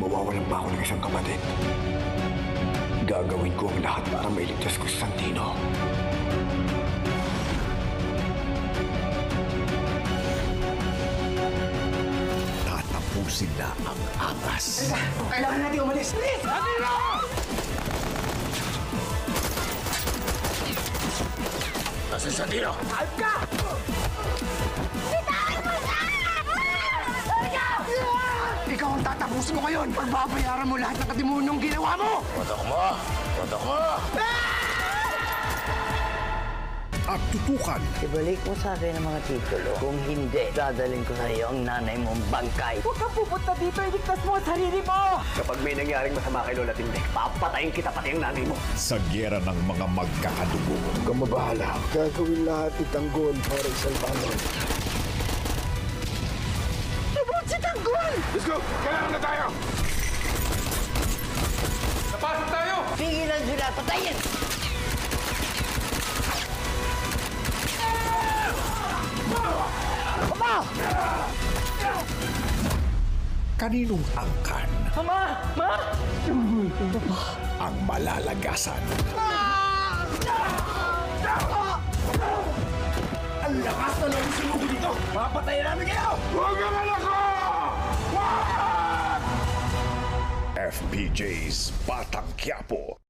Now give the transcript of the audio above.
Mawawalan pa ako ng isang kapatid. Gagawin ko ang lahat para mailigtas ko si Santino. Tatapusin na ang angas. Kailangan natin umalis! Please! Santino! Nasa Santino? Halp ka! Ikaw ang tatapusin ko ngayon! Pagbabayaran mo lahat ng katimunong ginawa mo! Patok mo! Patok mo! At tutukan Ibalik mo sa akin ang mga titulo. Kung hindi, dadaling ko sa iyo ang nanay mong bangkay. Huwag kang pupunta dito, iligtas mo ang sarili mo! Kapag may nangyaring masama kay Lola Tinday, papatayin kita pati ang nanay mo. sa gyera ng mga magkakadugo. Huwag kang mabahala. Gagawin lahat ni Tanggol para isalbahan. Lubog si Tanggol! Let's go! Kailangan na tayo! Pigilan sila, patayin! Kaninong angkan Ama! Ma! ang malalagasan? Ang lakas na lang sumuko dito! Papatayin namin kayo! Huwag kang alako! FPJ's Batang Quiapo.